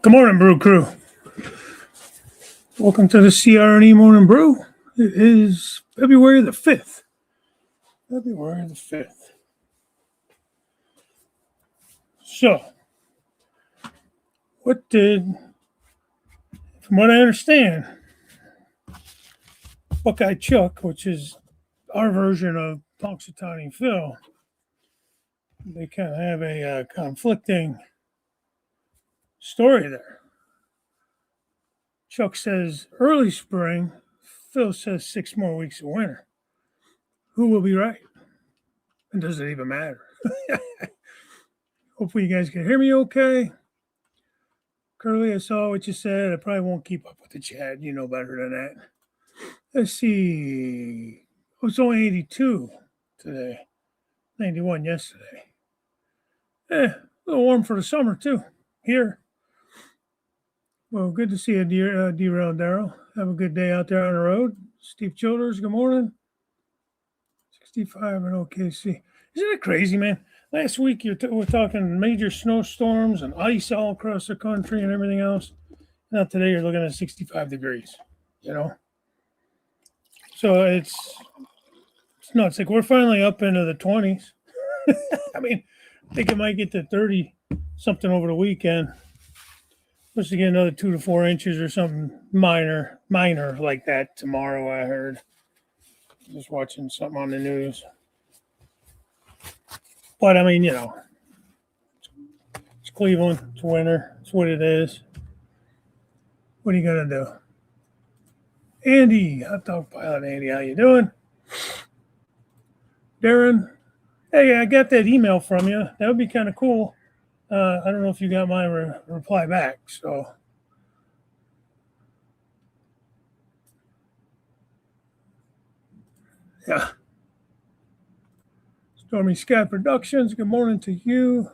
Good morning, Brew Crew. Welcome to the CR&E Morning Brew. It is February the 5th. February the 5th. So, from what I understand, Buckeye Chuck, which is our version of Punxsutawney Phil, they kind of have a conflicting story there. Chuck says early spring, Phil says 6 more weeks of winter. Who will be right? And does it even matter? Hopefully you guys can hear me okay. Curly, I saw what you said. I probably won't keep up with the chat. You know better than that. Let's see. Oh, it's only 82 today. 91 yesterday. A little warm for the summer, too, here. Well, good to see you, Derail Darrell. Have a good day out there on the road. Steve Childers, good morning. 65 in OKC. Isn't it crazy, man? Last week we're talking major snowstorms and ice all across the country and everything else. Now today you're looking at 65 degrees, you know? So it's nuts. Like we're finally up into the 20s. I mean, I think it might get to 30 something over the weekend. Supposed to get another 2 to 4 inches or something minor like that tomorrow, I heard. Just watching something on the news. But I mean, you know, it's Cleveland, it's winter, it's what it is. What are you gonna do? Andy, hot dog pilot Andy, how you doing? Darren, hey, I got that email from you. That would be kind of cool. I don't know if you got my reply back, so. Yeah. Stormy Scott Productions, good morning to you.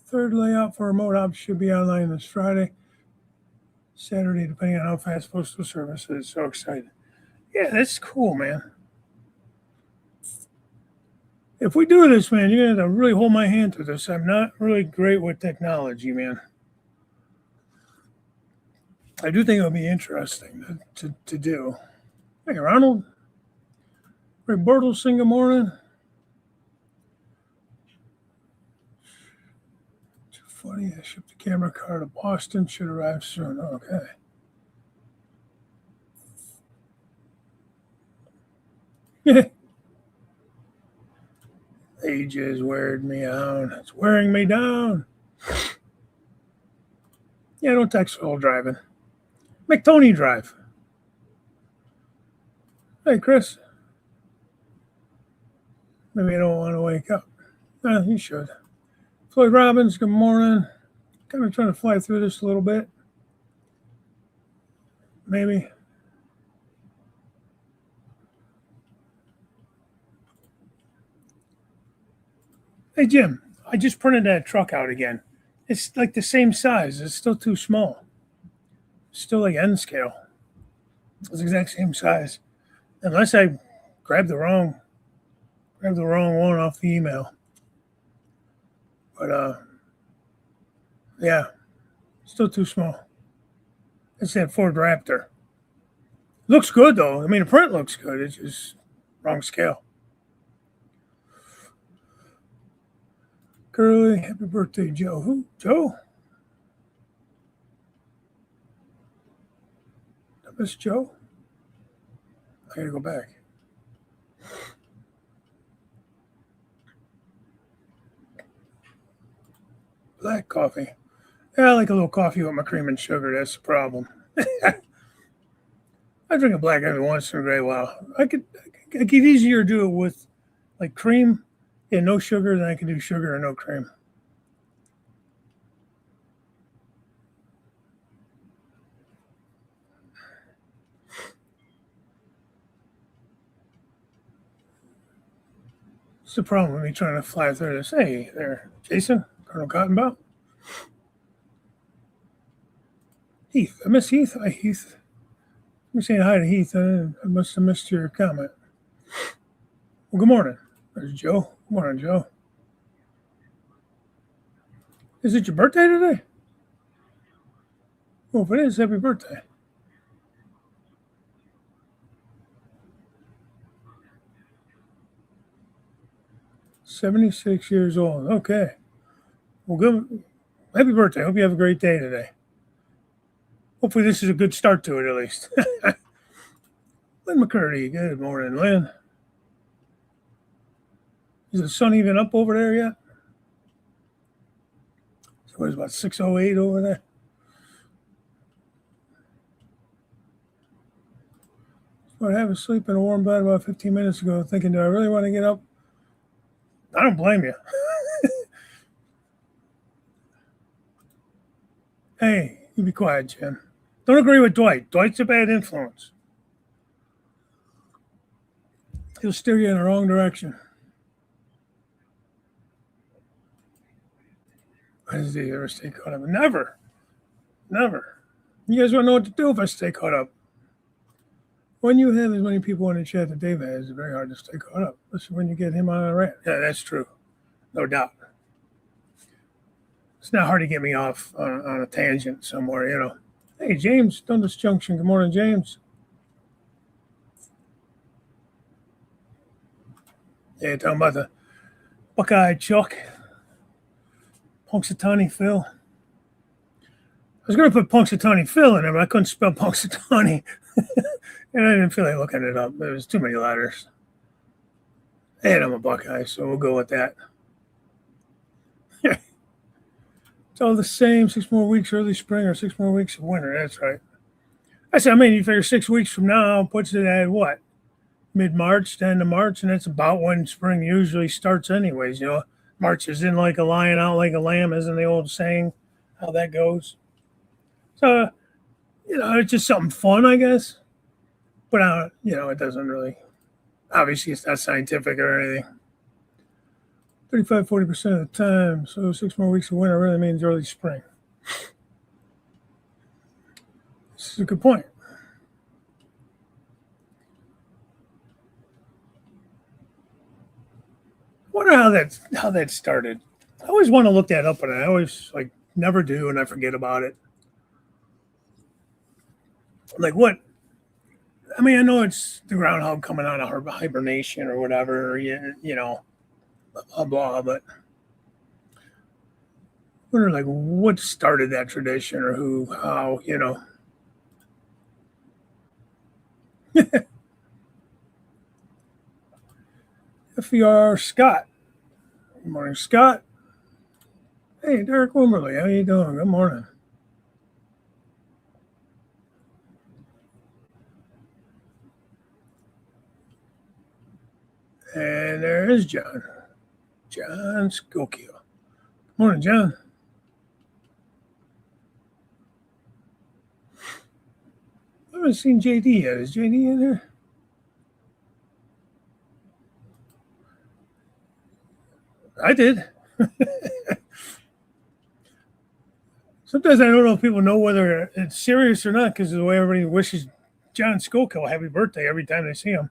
Third layout for remote ops should be online this Friday, Saturday, depending on how fast postal service is. So excited. Yeah, that's cool, man. If we do this, man, you're going to have to really hold my hand through this. I'm not really great with technology, man. I do think it'll be interesting to do. Hey, Ronald. Ray Bortles, sing good morning. Too funny. I shipped the camera car to Boston. Should arrive soon. Okay. Ages wearing me out. It's wearing me down. Yeah, don't text while driving. Make Tony drive. Hey, Chris. Maybe I don't want to wake up. You should. Floyd Robbins, good morning. Kind of trying to fly through this a little bit. Maybe. Hey, Jim, I just printed that truck out again. It's like the same size. It's still too small. It's still like N scale. It's the exact same size. Unless I grabbed the wrong one off the email. But, yeah, still too small. It's that Ford Raptor. Looks good, though. I mean, the print looks good. It's just wrong scale. Curly, happy birthday, Joe. Who? Joe? I miss Joe. I gotta go back. Black coffee. Yeah, I like a little coffee with my cream and sugar. That's the problem. I drink a black every once in a great while. I could easier do it with like cream and no sugar than I can do sugar and no cream. What's the problem with me trying to fly through this? Hey there, Jason, Colonel Cottonbow. Heath, I miss Heath. Hi, Heath. I'm saying hi to Heath. I must have missed your comment. Well, good morning. There's Joe. Good morning, Joe. Is it your birthday today? Well, if it is, happy birthday. 76 years old. Okay. Well, good. Happy birthday. Hope you have a great day today. Hopefully, this is a good start to it, at least. Lynn McCurdy. Good morning, Lynn. Is the sun even up over there yet? So it's about 6:08 over there. So I was asleep in a warm bed about 15 minutes ago, thinking, do I really want to get up? I don't blame you. Hey, you be quiet, Jen. Don't agree with Dwight. Dwight's a bad influence. He'll steer you in the wrong direction. Does he ever stay caught up? Never. Never. You guys don't know what to do if I stay caught up. When you have as many people in the chat that Dave has, it's very hard to stay caught up. Especially when you get him on a rant. Yeah, that's true. No doubt. It's not hard to get me off on a tangent somewhere, you know. Hey, James, Dundas Junction. Good morning, James. Yeah, talking about the Buckeye Chuck. Punxsutawney Phil. I was going to put Punxsutawney Phil in there, but I couldn't spell Punxsutawney. And I didn't feel like looking it up. There was too many letters. And I'm a Buckeye, so we'll go with that. It's all the same. 6 more weeks early spring or 6 more weeks of winter. That's right. I said, I mean, you figure 6 weeks from now puts it at what? Mid-March, the end of March, and that's about when spring usually starts anyways, you know. March is in like a lion, out like a lamb, isn't the old saying, how that goes. So, you know, it's just something fun, I guess. But, you know, it doesn't really, obviously it's not scientific or anything. 35-40% of the time. So 6 more weeks of winter really means early spring. This is a good point. I wonder how that started. I always want to look that up, but I always like never do, and I forget about it. Like what? I mean, I know it's the groundhog coming out of hibernation or whatever, or, you know, blah blah. But I wonder like what started that tradition or who, how, you know. FER Scott. Good morning, Scott. Hey, Derek Wimberly, how you doing? Good morning. And there is John. John Skokiel. Morning, John. I haven't seen JD yet. Is JD in here? I did. Sometimes I don't know if people know whether it's serious or not because of the way everybody wishes John Skokiel happy birthday every time they see him.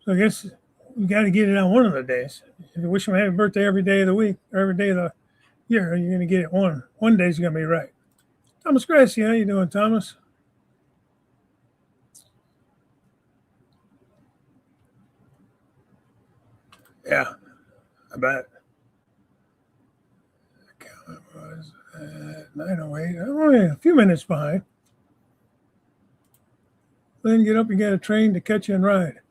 So I guess you got to get it on one of the days. If you wish him happy birthday every day of the week or every day of the year, you're going to get it one. One day's going to be right. Thomas Gracie, how you doing, Thomas? Yeah, I bet. It was 9:08. I'm only a few minutes behind. Then get up and get a train to catch you and ride.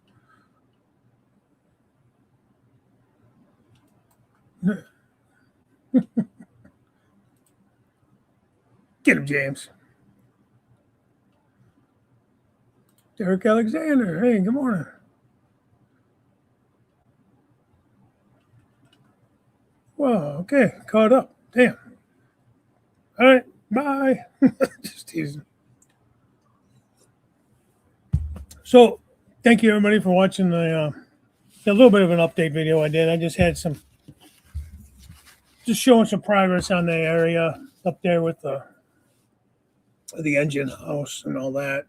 Get him, James. Derek Alexander. Hey, good morning. Wow, okay, caught up. Damn. All right, bye. Just teasing. So, thank you everybody for watching a little bit of an update video I did. I just had just showing some progress on the area up there with the engine house and all that.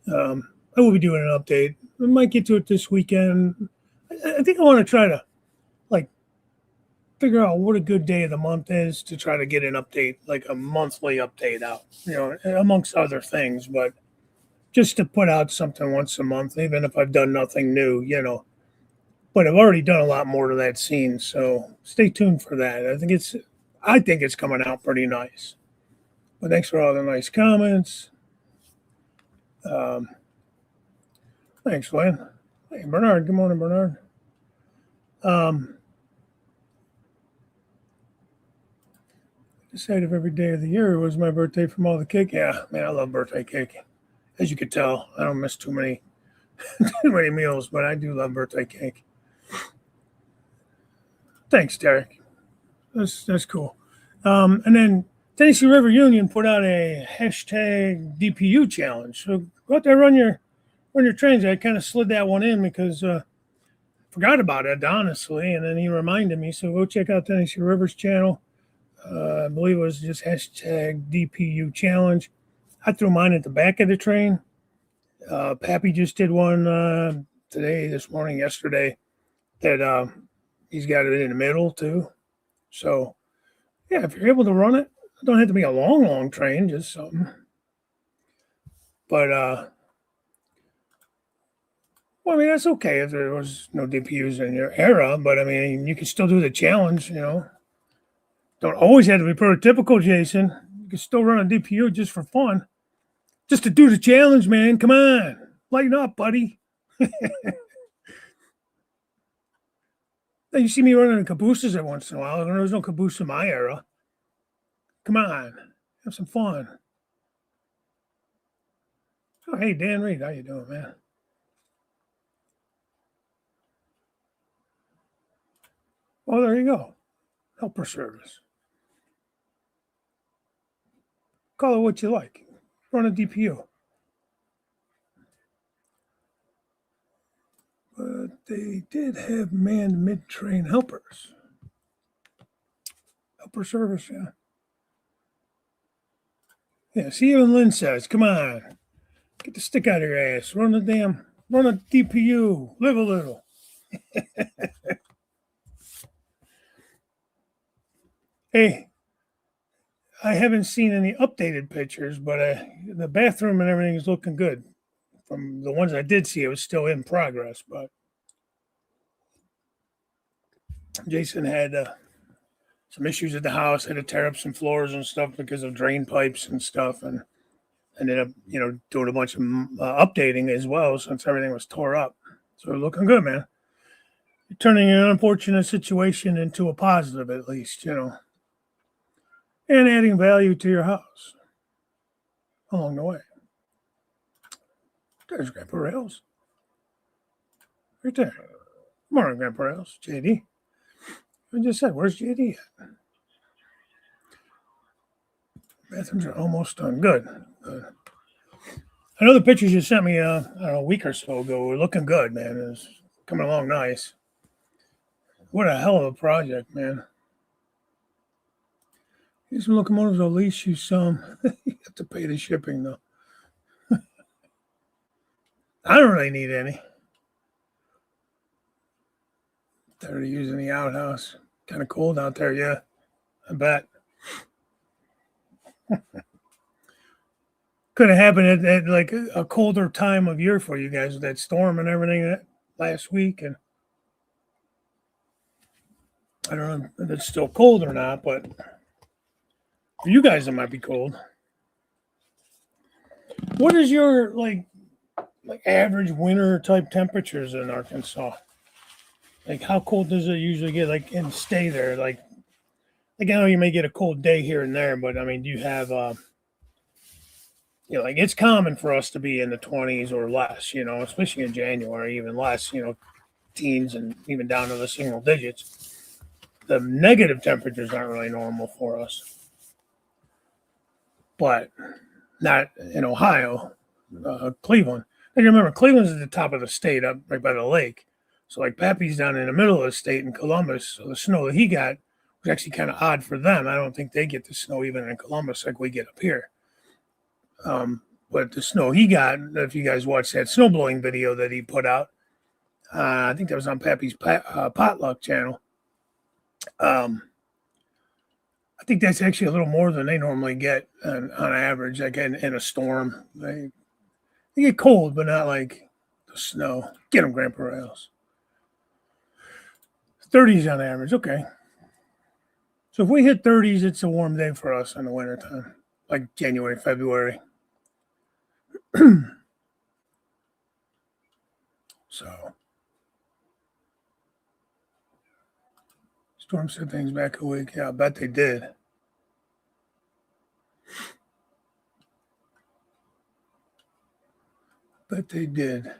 I will be doing an update. I might get to it this weekend. I think I want to try to like figure out what a good day of the month is to try to get an update, like a monthly update out, amongst other things. But just to put out something once a month, even if I've done nothing new. But I've already done a lot more to that scene, so stay tuned for that. I think it's coming out pretty nice. But thanks for all the nice comments. Um, Thanks, Lynn. Hey, Bernard. Good morning, Bernard. Decided if every day of the year was my birthday from all the cake. Yeah, man, I love birthday cake. As you could tell, I don't miss too many meals, but I do love birthday cake. Thanks, Derek. That's cool. And then Tennessee River Union put out a hashtag DPU challenge. So go out there, run your trains. I kind of slid that one in because forgot about it, honestly, and then he reminded me. So go check out Tennessee River's channel. I believe it was just hashtag DPU challenge. I threw mine at the back of the train. Pappy just did one today, this morning, yesterday, that he's got it in the middle too. So, yeah, if you're able to run it, it don't have to be a long train, just something. But, well, I mean, that's okay if there was no DPUs in your era, but I mean, you can still do the challenge, Don't always have to be prototypical, Jason. You can still run a DPU just for fun. Just to do the challenge, man. Come on. Lighten up, buddy. You see me running cabooses every once in a while. There was no caboose in my era. Come on. Have some fun. Oh, hey, Dan Reed. How you doing, man? Oh, there you go. Helper service. Call it what you like. Run a DPU. But they did have manned mid-train helpers. Helper service, yeah. Yeah, see, even Lynn says, come on. Get the stick out of your ass. Run a DPU. Live a little. Hey, I haven't seen any updated pictures, but the bathroom and everything is looking good. From the ones I did see, it was still in progress, but Jason had some issues at the house, had to tear up some floors and stuff because of drain pipes and stuff, and ended up, doing a bunch of updating as well since everything was tore up. So looking good, man. You're turning an unfortunate situation into a positive, at least, and adding value to your house along the way. There's Grandpa Rails. Right there. Morning, Grandpa Rails. JD. I just said, where's JD at? Bathrooms are almost done. Good. I know the pictures you sent me a week or so ago were looking good, man. It was coming along nice. What a hell of a project, man. These locomotives will lease you some. You have to pay the shipping, though. I don't really need any. Tired of using the outhouse. Kind of cold out there, yeah. I bet. Could have happened at like a colder time of year for you guys with that storm and everything last week. And I don't know if it's still cold or not, but for you guys, it might be cold. What is your like average winter type temperatures in Arkansas? Like, how cold does it usually get? Like, and stay there? Like I know you may get a cold day here and there, but I mean, do you have like it's common for us to be in the 20s or less, especially in January, even less, teens and even down to the single digits. The negative temperatures aren't really normal for us, but not in Ohio, Cleveland. And you remember, Cleveland's at the top of the state, up right by the lake. So like Pappy's down in the middle of the state in Columbus. So the snow that he got was actually kind of odd for them. I don't think they get the snow even in Columbus like we get up here. But the snow he got, if you guys watched that snow blowing video that he put out, I think that was on Pappy's potluck channel. I think that's actually a little more than they normally get on average. Like in a storm, they get cold, but not like the snow. Get them, Grandpa Rails. 30s on average. Okay. So if we hit 30s, it's a warm day for us in the wintertime, like January, February. So storm set things back a week. Yeah, I bet they did. Bet they did.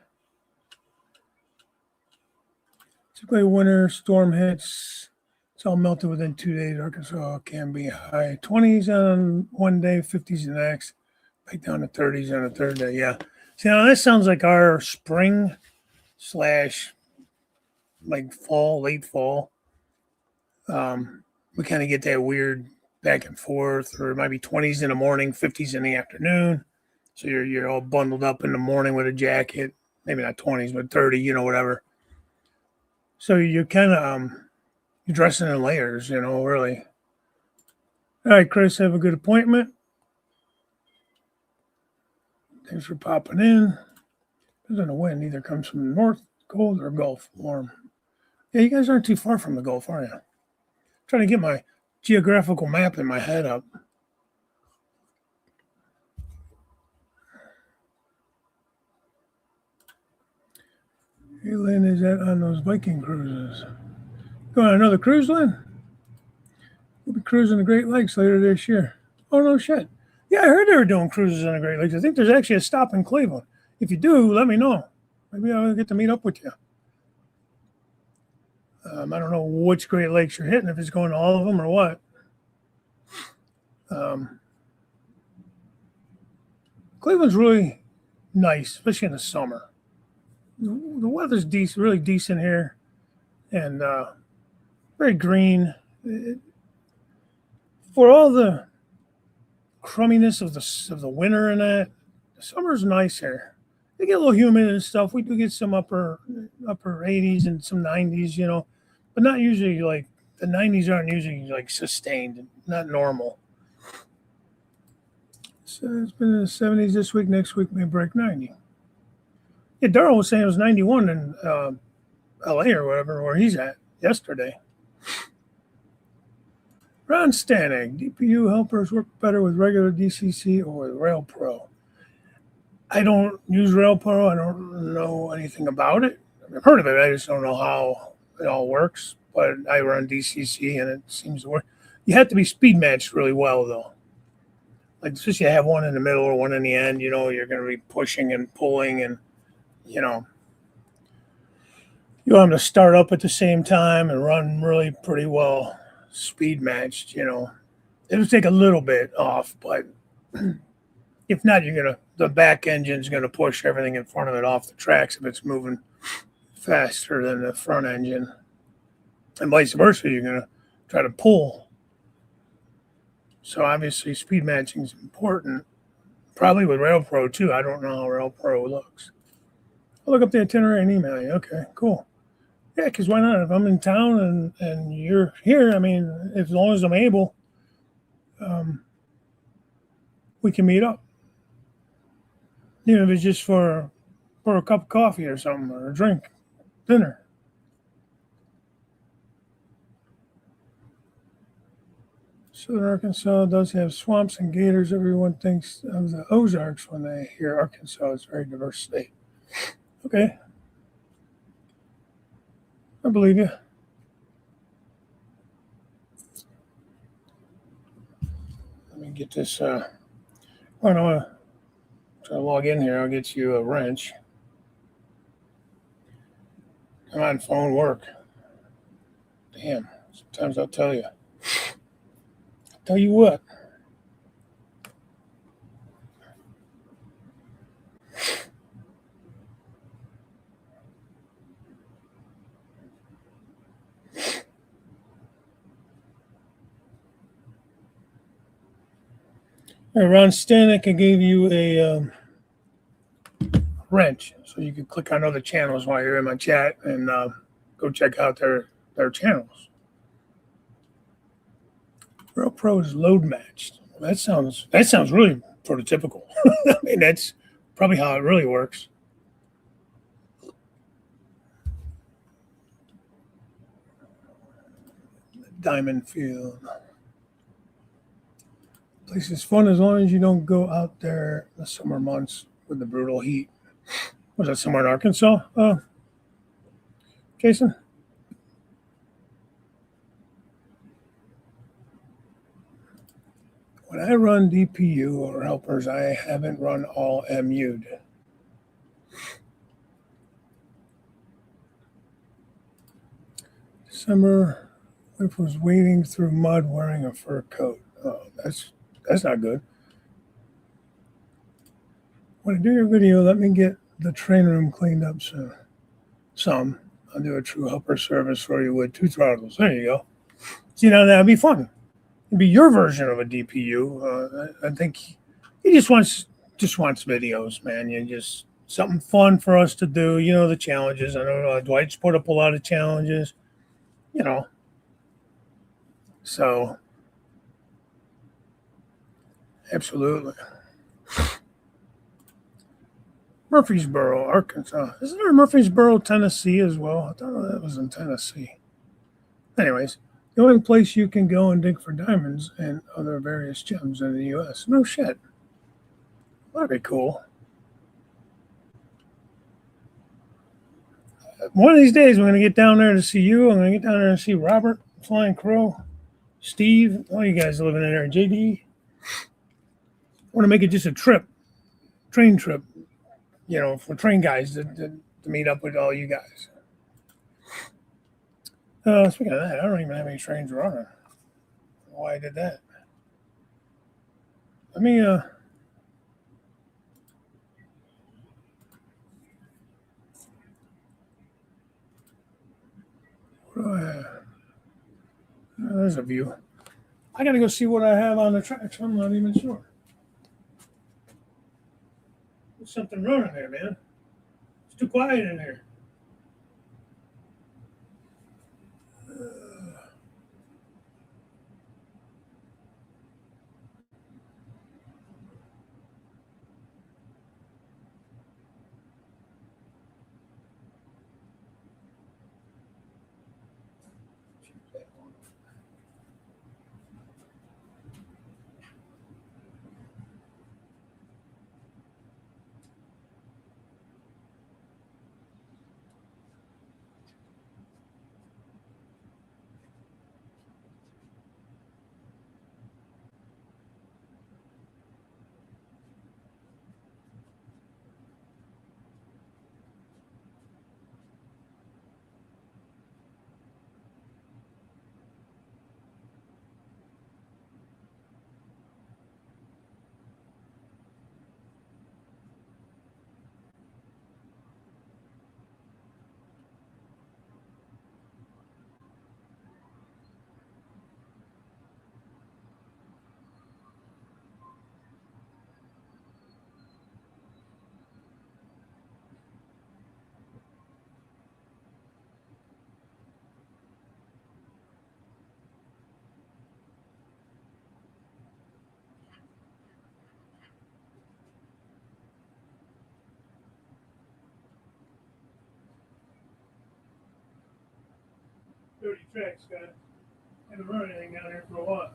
Typically, winter storm hits. It's all melted within 2 days. Arkansas can be high 20s on one day, 50s the next, back down to 30s on the third day. Yeah. See, now that sounds like our spring slash like fall, late fall. We kind of get that weird back and forth, or it might be 20s in the morning, 50s in the afternoon. So you're all bundled up in the morning with a jacket, maybe not 20s, but 30, whatever. So you're kind of you're dressing in layers, really. All right, Chris, have a good appointment. Thanks for popping in. Depends on the wind. Either comes from the north, cold, or Gulf, warm. Yeah, you guys aren't too far from the Gulf, are you? I'm trying to get my geographical map in my head up. Hey, Lynn, is that on those Viking cruises? Going on another cruise, Lynn? We'll be cruising the Great Lakes later this year. Oh, no shit. Yeah, I heard they were doing cruises on the Great Lakes. I think there's actually a stop in Cleveland. If you do, let me know. Maybe I'll get to meet up with you. I don't know which Great Lakes you're hitting, if it's going to all of them or what. Cleveland's really nice, especially in the summer. The weather's decent, really decent here, and very green. For all the crumminess of the winter and that, the summer's nice here. They get a little humid and stuff. We do get some upper 80s and some 90s, but not usually like the 90s aren't usually like sustained, not normal. So it's been in the 70s this week. Next week may break 90. Yeah, Darrell was saying it was 91 in LA or whatever, where he's at yesterday. Ron Stanek, DPU helpers work better with regular DCC or with Rail Pro. I don't use Rail Pro. I don't know anything about it. I've heard of it. I just don't know how it all works. But I run DCC and it seems to work. You have to be speed matched really well, though. Like, since you have one in the middle or one in the end, you're going to be pushing and pulling and, you want them to start up at the same time and run really pretty well speed matched, It'll take a little bit off, but if not, the back engine's gonna push everything in front of it off the tracks if it's moving faster than the front engine. And vice versa, you're gonna try to pull. So obviously speed matching is important. Probably with Rail Pro too. I don't know how Rail Pro looks. I'll look up the itinerary and email you. Okay, cool. Yeah, because why not? If I'm in town and you're here, I mean, as long as I'm able, we can meet up. Even if it's just for a cup of coffee or something, or a drink, dinner. Southern Arkansas does have swamps and gators. Everyone thinks of the Ozarks when they hear Arkansas. It's a very diverse state. Okay. I believe you. Let me get this. I want to try to log in here. I'll get you a wrench. Come on, phone, work. Damn. Sometimes I'll tell you. Tell you what. Ron Stanek, I gave you a wrench, so you can click on other channels while you're in my chat and go check out their channels. Real Pro is load matched. That sounds really prototypical. I mean, that's probably how it really works. Diamond Field. Place is fun as long as you don't go out there in the summer months with the brutal heat. Was that somewhere in Arkansas, Jason? When I run DPU or helpers, I haven't run all MU'd. December, wife was wading through mud wearing a fur coat. Oh, that's not good. When I do your video, let me get the train room cleaned up soon. Some. I'll do a true helper service for you with 2 throttles. There you go. See, now that'd be fun. It'd be your version of a DPU. I think he just wants videos, man. You just something fun for us to do. You know the challenges. I know Dwight's put up a lot of challenges. You know, so absolutely. Murfreesboro, Arkansas. Isn't there Murfreesboro, Tennessee as well? I thought that was in Tennessee. Anyways, the only place you can go and dig for diamonds and other various gems in the U.S. No shit. That'd be cool. One of these days, we're going to get down there to see you. I'm going to get down there and see Robert, Flying Crow, Steve, all you guys living in there, JD. I want to make it just a train trip, for train guys to meet up with all you guys. Speaking of that, I don't even have any trains running. I don't know why I did that. Let me, what do I have? There's a view. I got to go see what I have on the tracks. I'm not even sure. There's something running there, man. It's too quiet in there. 30 tracks, guys. I haven't run anything down here for a while.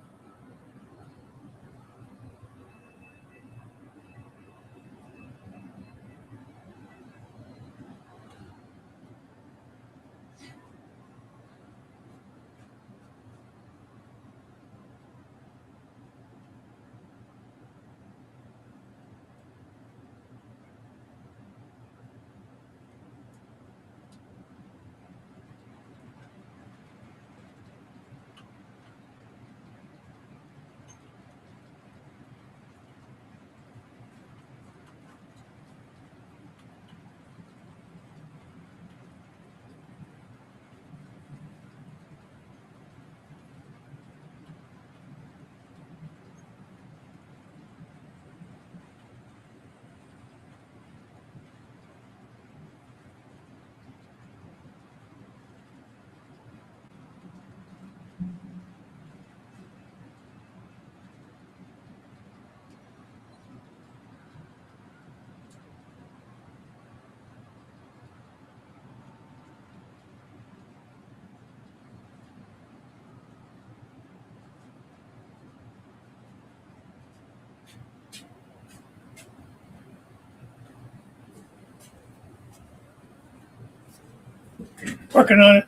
Working on it.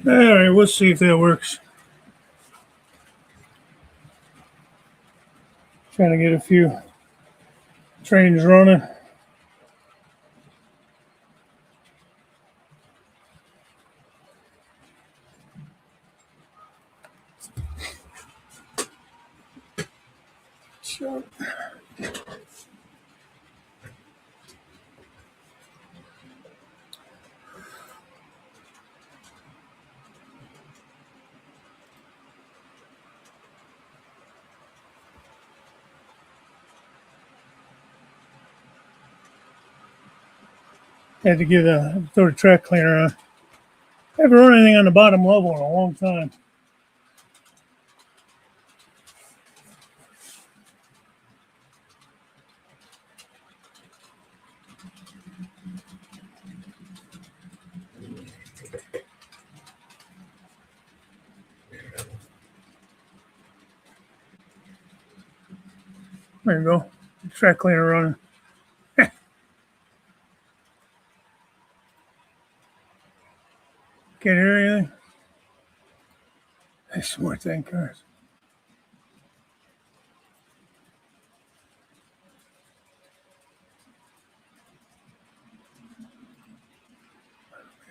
All right, we'll see if that works. Trying to get a few trains running. So, had to throw the track cleaner on. I haven't run anything on the bottom level in a long time. There you go. Track cleaner running. Can't hear anything. That's more than cars.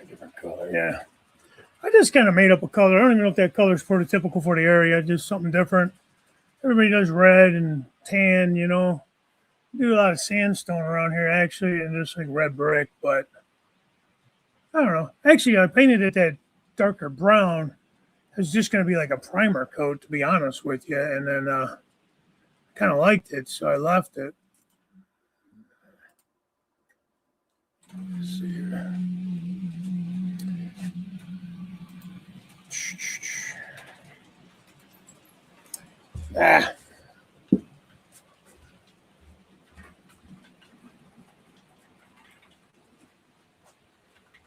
A different color, yeah. I just kind of made up a color. I don't even know if that color is prototypical for the area. Just something different. Everybody does red and tan, you know. Do a lot of sandstone around here, actually, and just like red brick. But I don't know. Actually, I painted it that darker brown. It's just going to be like a primer coat, to be honest with you. And then kind of liked it, so I left it. Let's see here. Ah.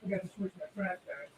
I got to switch my track back.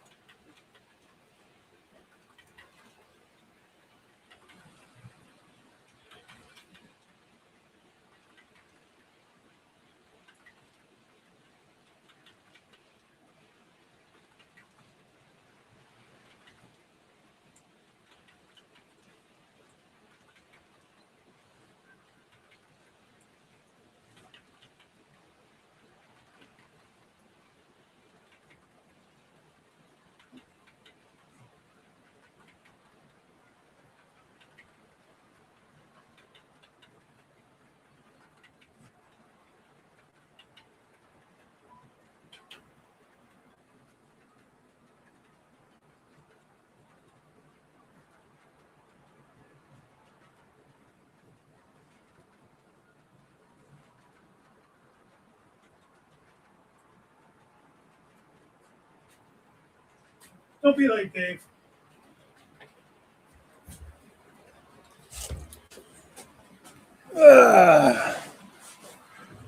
Don't be like Dave.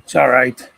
It's all right.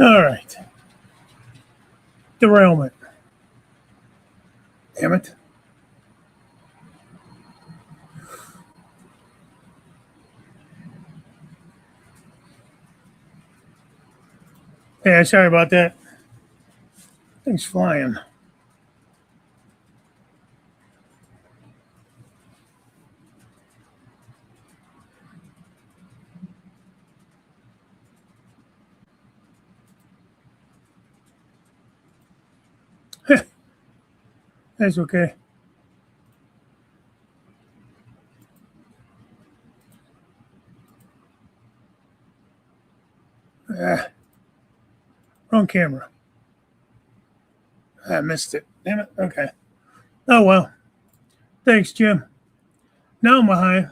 All right. Derailment. Damn it. Yeah, sorry about that. Thing's flying. That's okay. Ah, wrong camera. I missed it. Damn it. Okay. Oh, well. Thanks, Jim. Now I'm behind.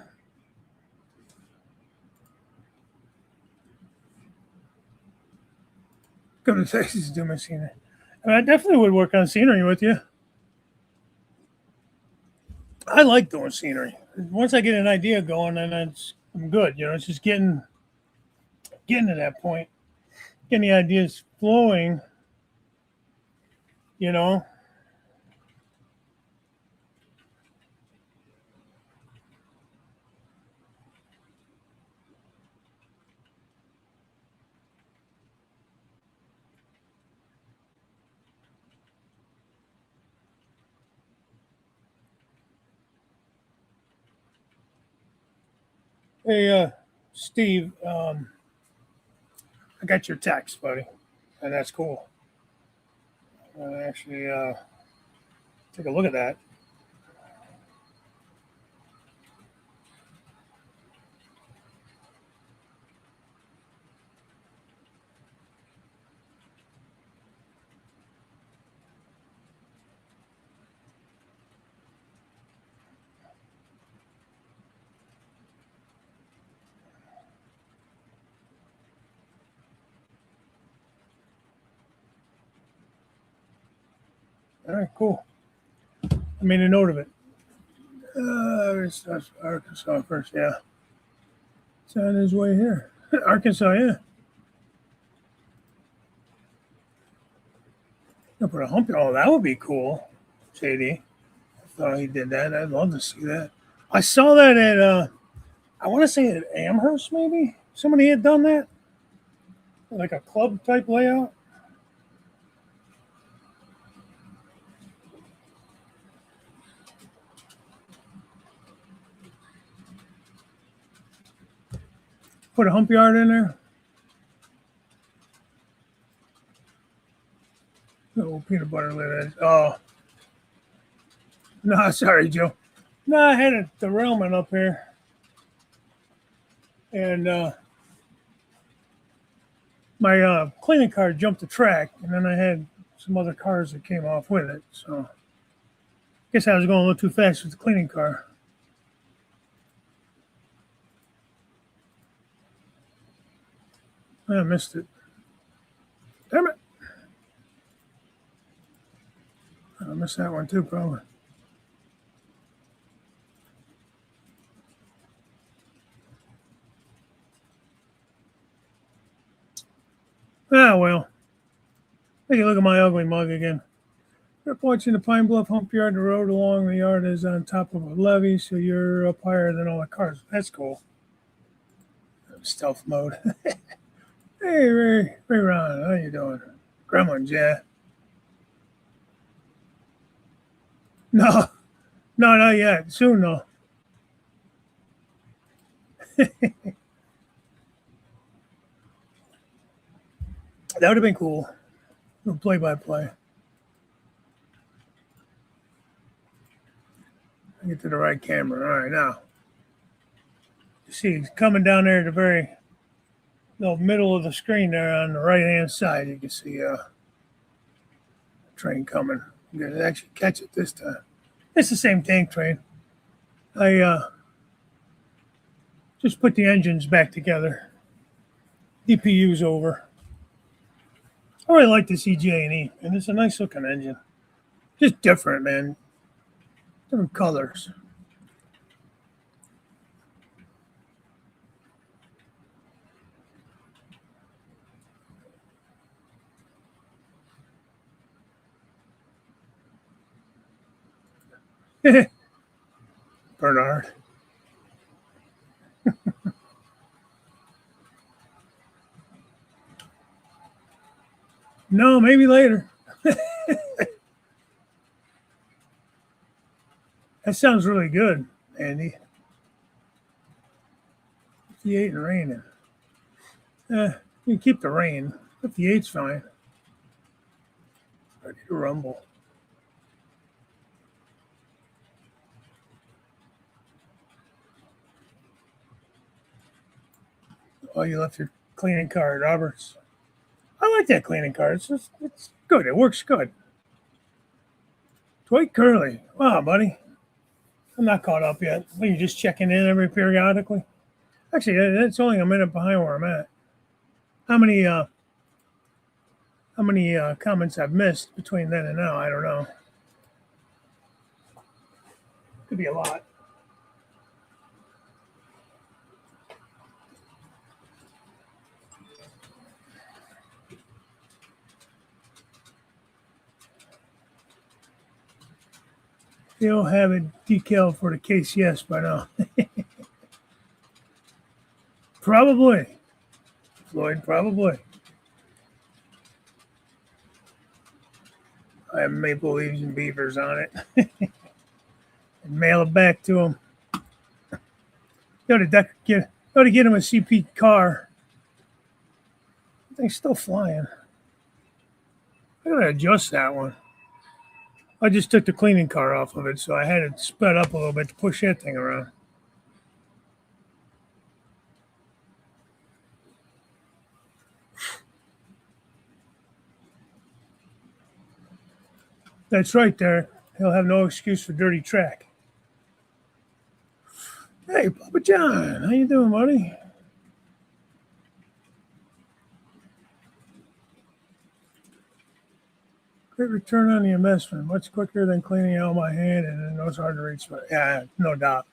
Come to Texas to do my scenery. I definitely would work on scenery with you. I like doing scenery. Once I get an idea going, then I'm good. You know, it's just getting to that point, getting the ideas flowing. You know. Hey, Steve. I got your text, buddy, and that's cool. Actually, take a look at that. All right, cool. I made a note of it. That's Arkansas first, yeah. It's on his way here. Arkansas, yeah. I'll put a hump. Oh, that would be cool. JD. I thought he did that. I'd love to see that. I saw that at I want to say at Amherst, maybe. Somebody had done that. Like a club type layout. Put a hump yard in there. No peanut butter lid. Oh, no, sorry, Joe. No, I had a derailment up here. And my cleaning car jumped the track, and then I had some other cars that came off with it. So I guess I was going a little too fast with the cleaning car. I missed it. Damn it. I missed that one too, probably. Ah, well. Take a look at my ugly mug again. Trip watching the Pine Bluff hump yard. The road along the yard is on top of a levee, so you're up higher than all the cars. That's cool. Stealth mode. Hey, Ray Ron, how you doing? Gremlins, yeah. No, no, not yet. Soon, though. That would have been cool. Play by play. Get to the right camera. All right, now. You see, coming down there at the very middle of the screen there on the right hand side, you can see a train coming. You can actually catch it this time. It's the same tank train. I just put the engines back together. DPU's over. I really like the CR&E, and it's a nice looking engine. Just different, man. Different colors. Bernard. No, maybe later. That sounds really good, Andy. 58 and raining. You keep the rain. 58's fine. Ready to rumble. Oh, you left your cleaning card, Roberts. I like that cleaning card. It's good. It works good. Dwight Curley. Wow, buddy. I'm not caught up yet. Are you just checking in every periodically? Actually, that's only a minute behind where I'm at. How many comments I've missed between then and now? I don't know. Could be a lot. They don't have it decaled for the case, yes, by now. Probably. Floyd, probably. I have maple leaves and beavers on it. And mail it back to him. Go to get him a CP car. Thing's still flying. I gotta adjust that one. I just took the cleaning car off of it, so I had it sped up a little bit to push that thing around. That's right there. He'll have no excuse for dirty track. Hey, Papa John, how you doing, buddy? Great return on the investment. Much quicker than cleaning out my hand, and it's hard to reach. Yeah, no doubt.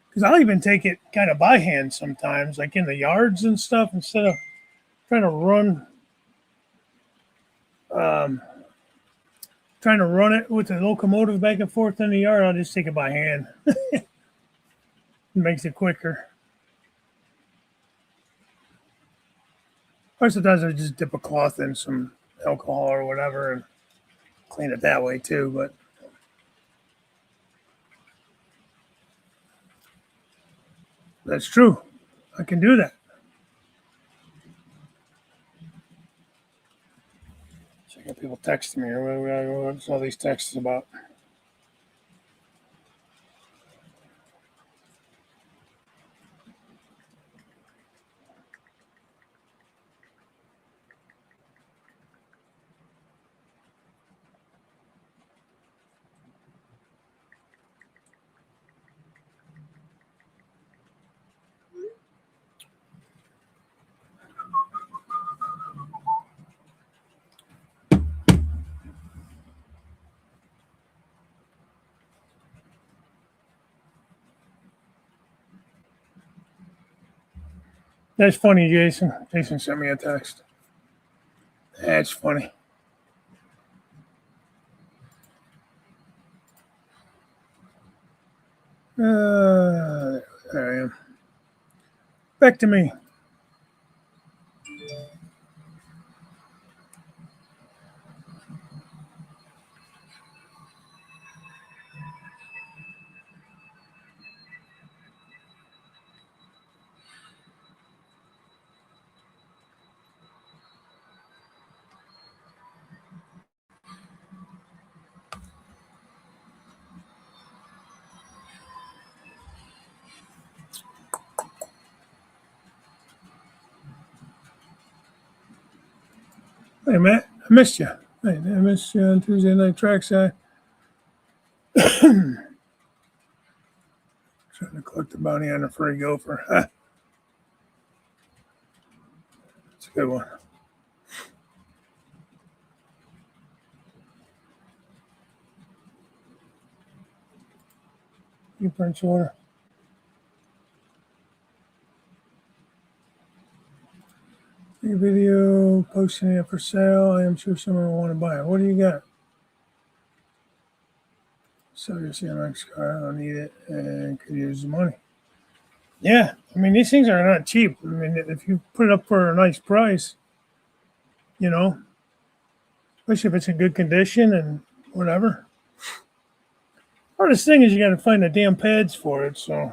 Because I'll even take it kind of by hand sometimes, like in the yards and stuff, instead of trying to run it with the locomotive back and forth in the yard. I'll just take it by hand. It makes it quicker. Or sometimes I just dip a cloth in some alcohol or whatever and clean it that way too. But that's true. I can do that. So I got people texting me. What's all these texts about? That's funny, Jason. Jason sent me a text. That's funny. There I am. Back to me. Hey, Matt, I missed you. Hey, I missed you on Tuesday night trackside. Trying to collect the bounty on a furry gopher. That's a good one. You Prince order. Your video posting it for sale. I am sure someone will want to buy it. What do you got? So your CMX car, I don't need it and could use the money. Yeah, I mean, these things are not cheap. I mean, if you put it up for a nice price, you know, especially if it's in good condition and whatever. Hardest thing is you got to find the damn pads for it. So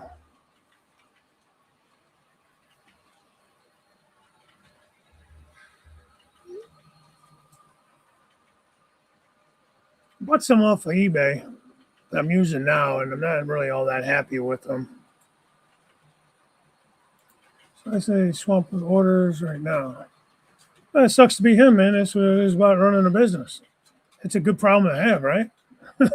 I bought some off of eBay that I'm using now, and I'm not really all that happy with them. So I say swamp with orders right now. Well, it sucks to be him, man. That's what it is about running a business. It's a good problem to have, right? But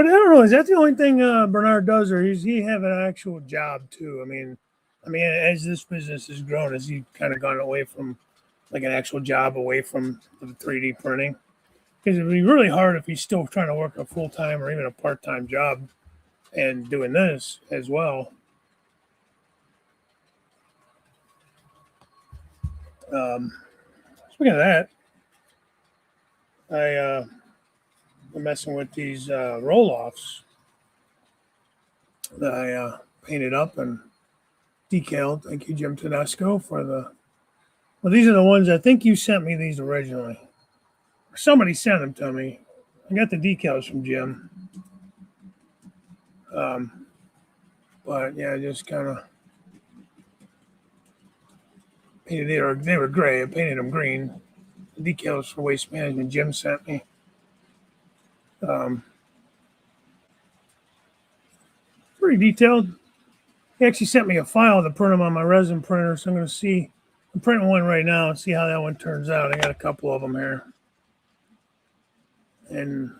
I don't know. Is that the only thing Bernard does, or does he have an actual job too? I mean, as this business has grown, has he kind of gone away from like an actual job, away from the 3D printing? Because it'd be really hard if he's still trying to work a full time or even a part time job and doing this as well. Speaking of that, I'm messing with these roll offs that I painted up and decaled. Thank you, Jim Tedesco, for the. Well, these are the ones I think you sent me these originally. Or somebody sent them to me. I got the decals from Jim. But yeah, just kind of painted. They were gray. I painted them green. The decals for waste management Jim sent me. Pretty detailed. He actually sent me a file to print them on my resin printer, so I'm going to see. I'm printing one right now and see how that one turns out. I got a couple of them here. And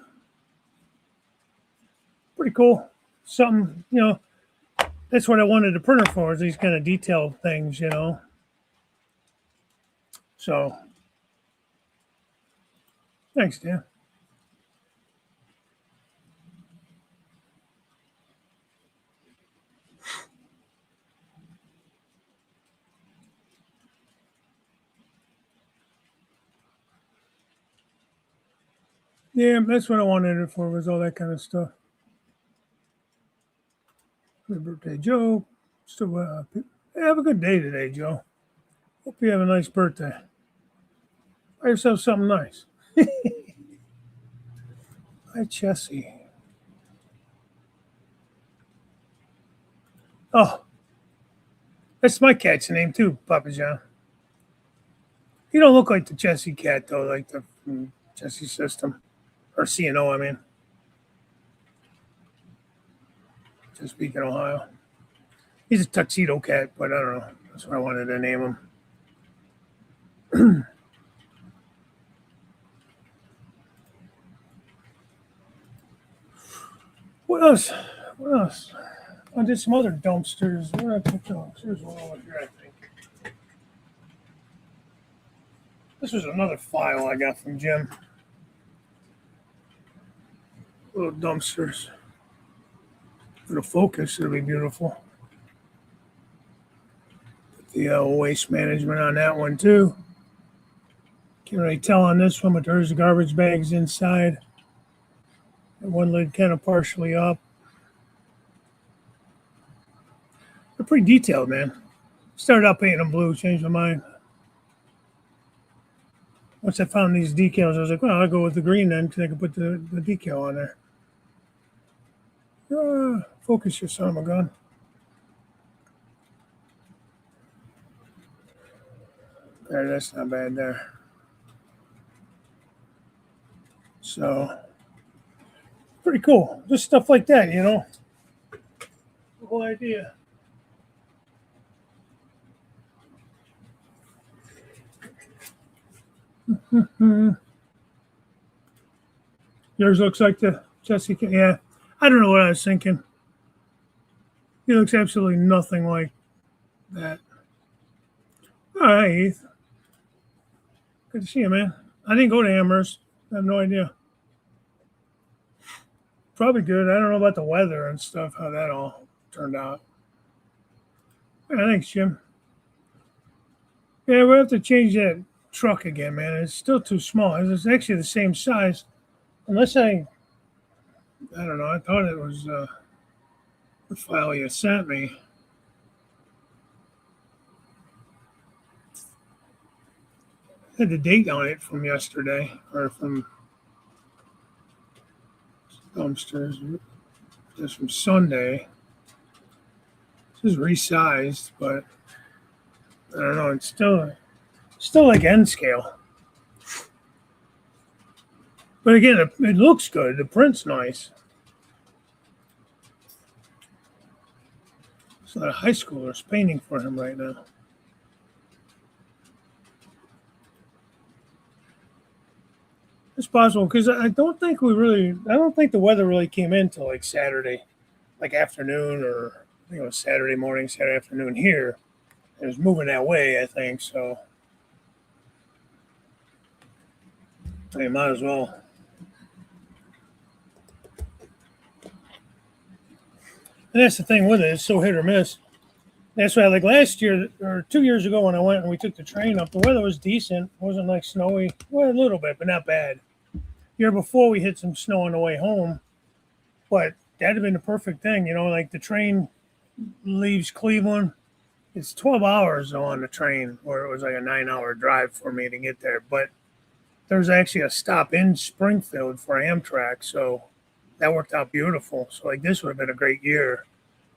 pretty cool. Something, that's what I wanted the printer for, is these kind of detailed things, So, thanks, Dan. Yeah, that's what I wanted it for, was all that kind of stuff. Happy birthday, Joe. Still, have a good day today, Joe. Hope you have a nice birthday. Buy yourself something nice. Hi, Chessie. Oh, that's my cat's name too, Papa John. He don't look like the Chessie cat though, like the Chessie system or CNO. I mean, Chesapeake, Ohio. He's a tuxedo cat, but I don't know. That's what I wanted to name him. What else? What else? I did some other dumpsters. Where did I put those? Here's one over here, I think. This was another file I got from Jim. Little dumpsters. Little focus, it'll be beautiful. Put the waste management on that one too. Can't really tell on this one, but there's garbage bags inside. And one lid kind of partially up. They're pretty detailed, man. Started out painting them blue, changed my mind. Once I found these decals, I was like, well, I'll go with the green then, because I can put the decal on there. Focus your son of a gun. There, that's not bad there. So, pretty cool. Just stuff like that, The whole idea. Yours looks like the Jessica. Yeah, I don't know what I was thinking. He looks absolutely nothing like that. All right, Heath. Good to see you, man. I didn't go to Amherst. I have no idea. Probably good. I don't know about the weather and stuff, how that all turned out. Yeah, thanks, Jim. Yeah, we'll have to change that truck again, man. It's still too small. It's actually the same size. Unless I I don't know. I thought it was the file you sent me. Had the date on it from yesterday or from dumpsters. Just from Sunday. This is resized, but I don't know. It's still like N scale. But again, it looks good. The print's nice. It's not a high schooler's painting for him right now. It's possible because I don't think the weather really came in till like Saturday, like afternoon, or I think it was Saturday morning, Saturday afternoon here. It was moving that way, I think. So I might as well. And that's the thing with it; it's so hit or miss. That's why, like last year or 2 years ago, when I went and we took the train up, the weather was decent. It wasn't like snowy. Well, a little bit, but not bad. Year before, we hit some snow on the way home, but that'd have been the perfect thing, like the train leaves Cleveland. It's 12 hours on the train, where it was like a 9-hour drive for me to get there. But there's actually a stop in Springfield for Amtrak, so that worked out beautiful. So like this would have been a great year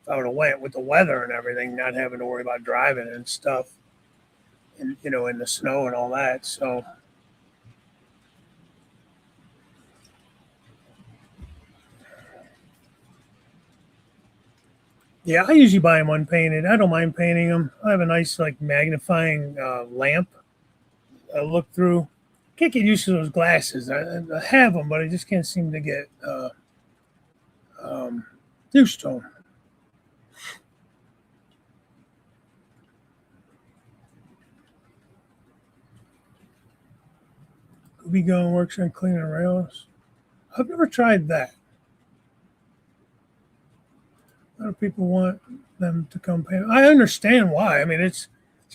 if I would have went with the weather and everything, not having to worry about driving and stuff, and in the snow and all that. So yeah, I usually buy them unpainted. I don't mind painting them. I have a nice like magnifying lamp. I look through. Can't get used to those glasses. I have them, but I just can't seem to get um, used to them. Could be going works on cleaning rails. I've never tried that. A lot of people want them to come paint. I understand why. I mean, it's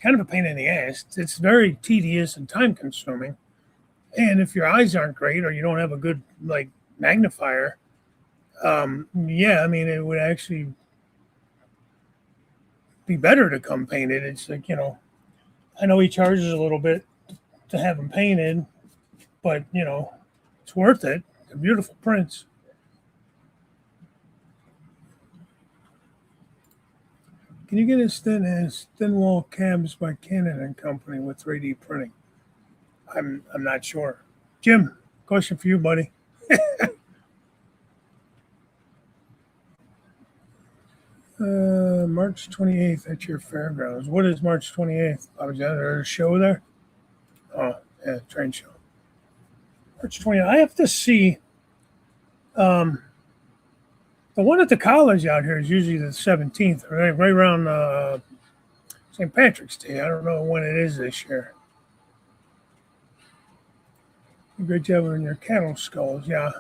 kind of a pain in the ass. It's very tedious and time consuming. And if your eyes aren't great or you don't have a good like magnifier, yeah, I mean, it would actually be better to come painted. It's like I know he charges a little bit to have them painted, but it's worth it. They're beautiful prints. Can you get as thin as thin wall cabs by Canon and Company with 3D printing? I'm not sure. Jim, question for you, buddy. March 28th at your fairgrounds. What is March 28th? I was there a show there. Oh, yeah, train show. March 20th. I have to see. Um, the one at the college out here is usually the 17th, right around St. Patrick's Day. I don't know when it is this year. Great job on your cattle skulls, yeah.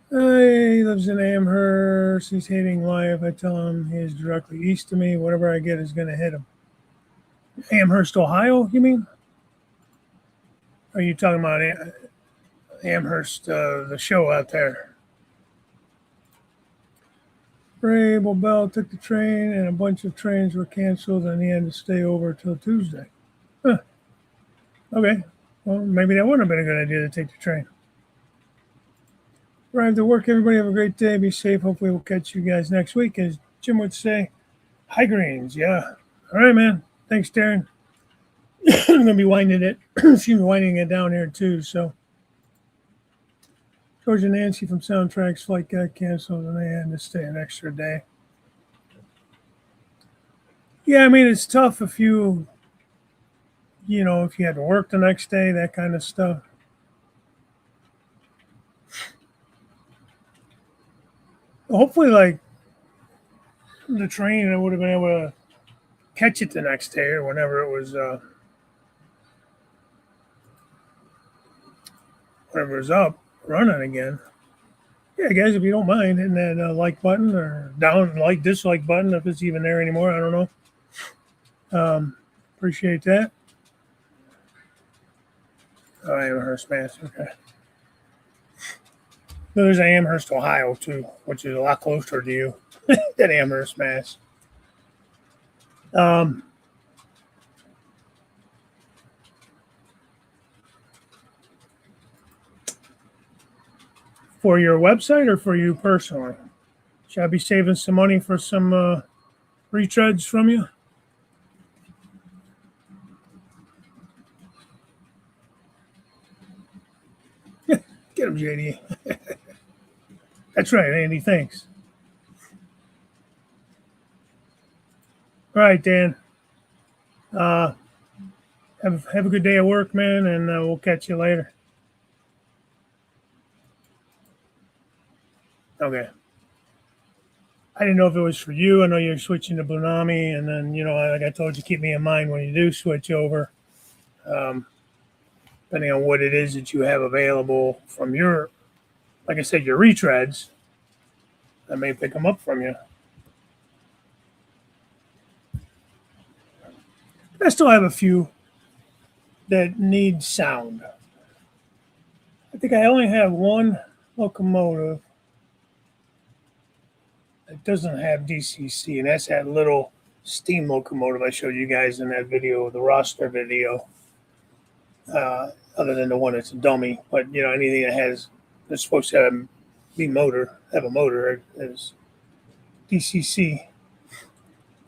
He lives in Amherst. He's hating life. I tell him he is directly east of me. Whatever I get is going to hit him. Amherst, Ohio, you mean? Are you talking about Amherst, the show out there? Rabel Bell took the train, and a bunch of trains were canceled, and he had to stay over till Tuesday. Huh. Okay. Well, maybe that wouldn't have been a good idea to take the train. Arrive to work, everybody. Have a great day. Be safe. Hopefully, we'll catch you guys next week. As Jim would say, high greens. Yeah. All right, man. Thanks, Darren. I'm going to be winding it. Excuse me, winding it down here, too. So, George and Nancy from Soundtracks flight got canceled, and they had to stay an extra day. Yeah, I mean, it's tough if if you had to work the next day, that kind of stuff. Hopefully, like the train, I would have been able to catch it the next day or whenever it was up running again. Yeah, guys, if you don't mind hitting that like button or dislike button if it's even there anymore, I don't know. Appreciate that. Oh, I am her smash. Okay. There's Amherst, Ohio, too, which is a lot closer to you than Amherst, Mass. For your website or for you personally? Should I be saving some money for some retreads from you? Get him, JD. That's right, Andy. Thanks. All right, Dan. Have a good day at work, man, and we'll catch you later. Okay. I didn't know if it was for you. I know you're switching to Blunami, and then like I told you, keep me in mind when you do switch over. Depending on what it is that you have available from your, like I said, your retreads, I may pick them up from you. I still have a few that need sound. I think I only have one locomotive that doesn't have DCC, and that's that little steam locomotive I showed you guys in that video, the roster video. Other than the one that's a dummy, but anything that's supposed to have a motor is DCC.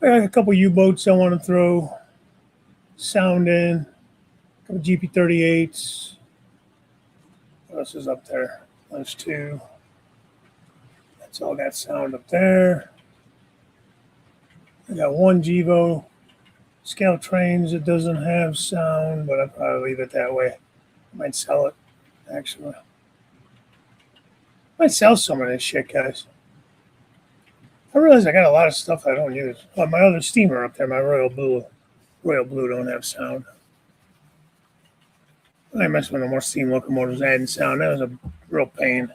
I got a couple U-boats I want to throw sound in, a couple GP38s. What else is up there? Those two. That's all got sound up there. I got one Gevo Scout Trains that doesn't have sound, but I'll probably leave it that way. I might sell it, actually. I might sell some of this shit, guys. I realize I got a lot of stuff I don't use. Oh, my other steamer up there, my Royal Blue don't have sound. I mess with no more steam locomotives adding sound. That was a real pain.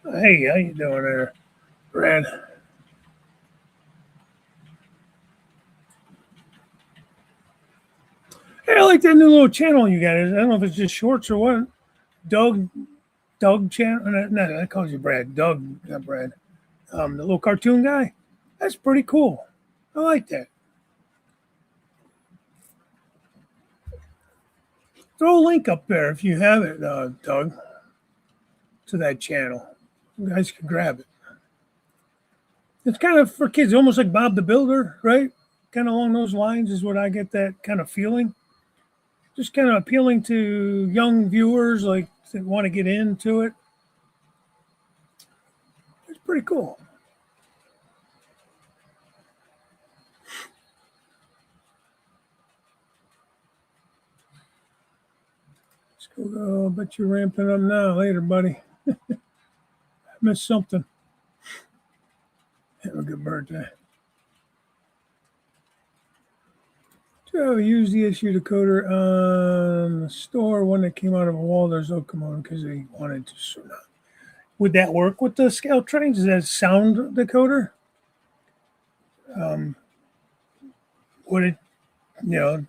Hey, how you doing there, Brad? Hey, I like that new little channel you got. I don't know if it's just shorts or what. Doug channel. No, I call you Brad. Doug, not Brad. The little cartoon guy. That's pretty cool. I like that. Throw a link up there if you have it, Doug, to that channel. You guys can grab it. It's kind of for kids, almost like Bob the Builder, right? Kind of along those lines is what I get that kind of feeling. Just kind of appealing to young viewers, like that want to get into it. It's pretty cool. Let's go. Bet you're ramping up now. Later, buddy. I missed something. Have a good birthday. So I used the issue decoder on the store, one that came out of a Walters locomotive because they wanted to. So not. Would that work with the Scout Trains? Is that sound decoder? Would it,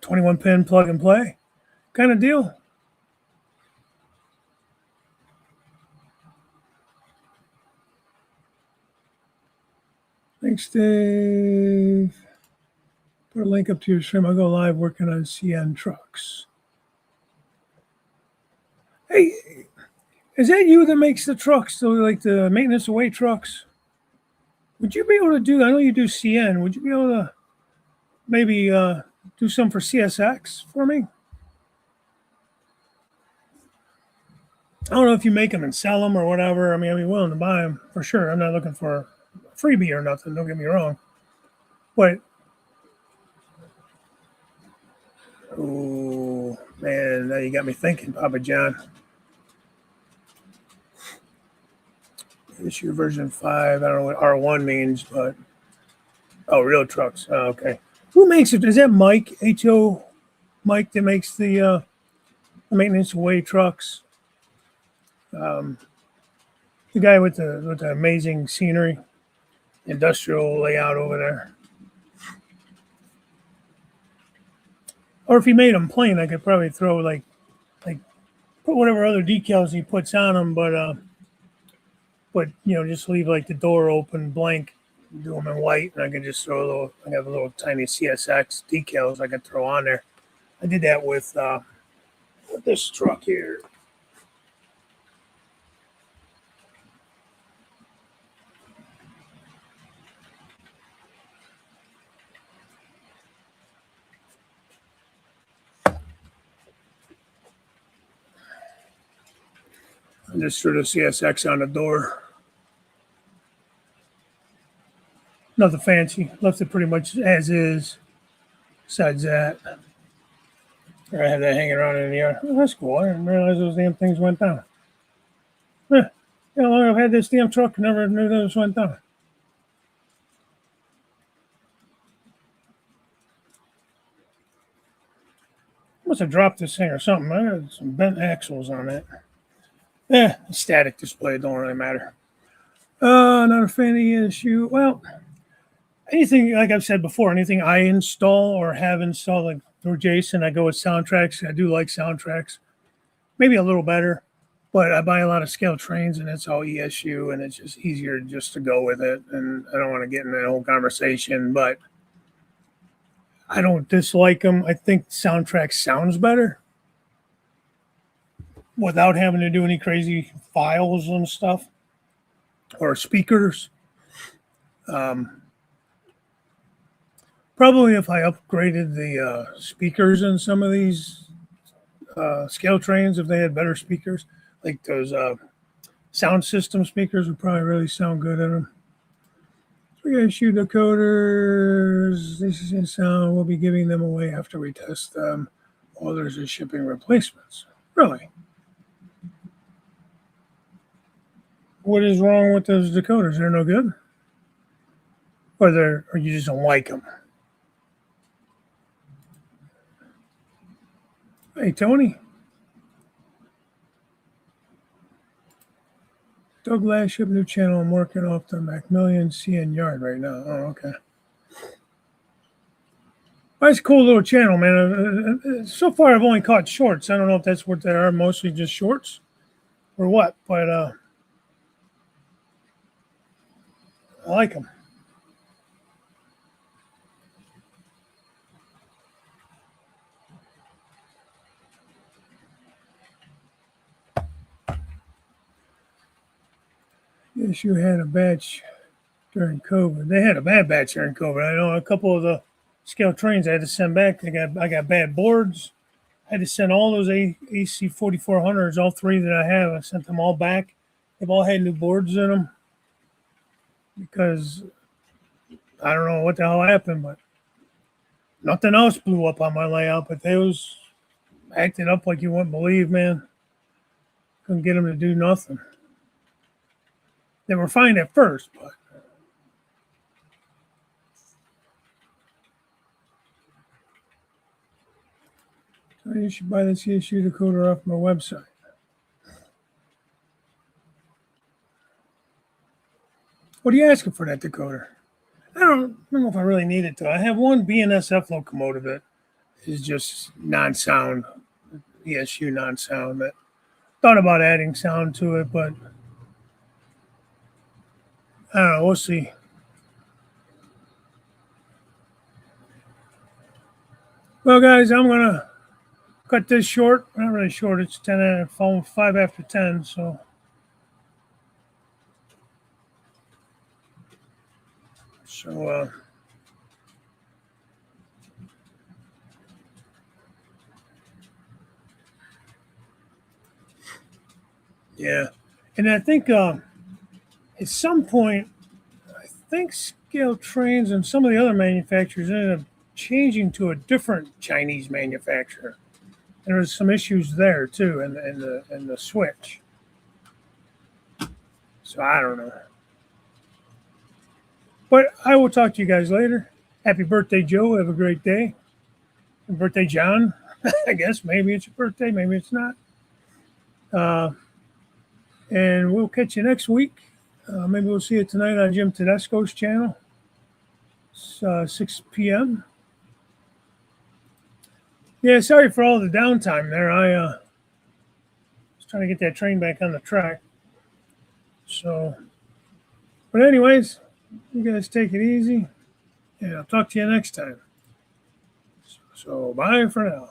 21 pin plug and play kind of deal? Thanks, Dave. Put a link up to your stream. I'll go live working on CN trucks. Hey, is that you that makes the trucks, so like the maintenance away trucks? Would you be able to do, I know you do CN, would you be able to maybe do some for CSX for me? I don't know if you make them and sell them or whatever. I mean, I'd be willing to buy them for sure. I'm not looking for a freebie or nothing, don't get me wrong. But, oh, man, now you got me thinking, Papa John. Issue version 5. I don't know what R1 means, but real trucks. Oh, okay. Who makes it? Is that Mike HO Mike that makes the maintenance away trucks? The guy with the amazing scenery, industrial layout over there. Or if he made them plain, I could probably throw like put whatever other decals he puts on them, but but just leave like the door open blank, do them in white, and I can just throw a little. I have a little tiny CSX decals I can throw on there. I did that with this truck here. I just threw the CSX on the door. Nothing fancy. Left it pretty much as is. Besides that, I had that hanging around in the yard. Oh, that's cool. I didn't realize those damn things went down. Huh. How long I've had this damn truck, never knew those went down. Must have dropped this thing or something. I got some bent axles on it. Static display, don't really matter. Not a fan of the issue. Well, anything, like I've said before, anything I install or have installed, like through Jason, I go with soundtracks. I do like soundtracks. Maybe a little better, but I buy a lot of scale trains and it's all ESU and it's just easier just to go with it. And I don't want to get in that whole conversation, but I don't dislike them. I think soundtrack sounds better without having to do any crazy files and stuff or speakers. Probably if I upgraded the speakers in some of these scale trains, if they had better speakers, like those sound system speakers would probably really sound good in them. Reissue decoders. This is in sound. We'll be giving them away after we test them. Others are shipping replacements. Really? What is wrong with those decoders? They're no good? Or you just don't like them? Hey, Tony. Doug Laship, new channel. I'm working off the Macmillan CN Yard right now. Oh, okay. Well, it's a cool little channel, man. So far, I've only caught shorts. I don't know if that's what they are, mostly just shorts or what, but I like them. Yes, you had a batch during COVID. They had a bad batch during COVID. I know a couple of the scale trains I had to send back. I got bad boards. I had to send all those AC 4400s, all three that I have. I sent them all back. They've all had new boards in them because I don't know what the hell happened, but nothing else blew up on my layout. But they was acting up like you wouldn't believe, man. Couldn't get them to do nothing. They were fine at first, but so you should buy the CSU decoder off my website. What are you asking for that decoder? I don't know if I really need it, though. I have one BNSF locomotive that is just non-sound, ESU non-sound. That thought about adding sound to it, but I don't know. We'll see. Well, guys, I'm gonna cut this short. Not really short. It's 5 after 10. So yeah, and I think at some point, I think scale trains and some of the other manufacturers ended up changing to a different Chinese manufacturer. There was some issues there too, in the switch. So I don't know. But I will talk to you guys later. Happy birthday, Joe. Have a great day. Happy birthday, John. I guess maybe it's your birthday, maybe it's not. And we'll catch you next week. Maybe we'll see you tonight on Jim Tedesco's channel. It's 6 p.m. Yeah, sorry for all the downtime there. I was trying to get that train back on the track. So, but anyways, you guys take it easy, and I'll talk to you next time. So bye for now.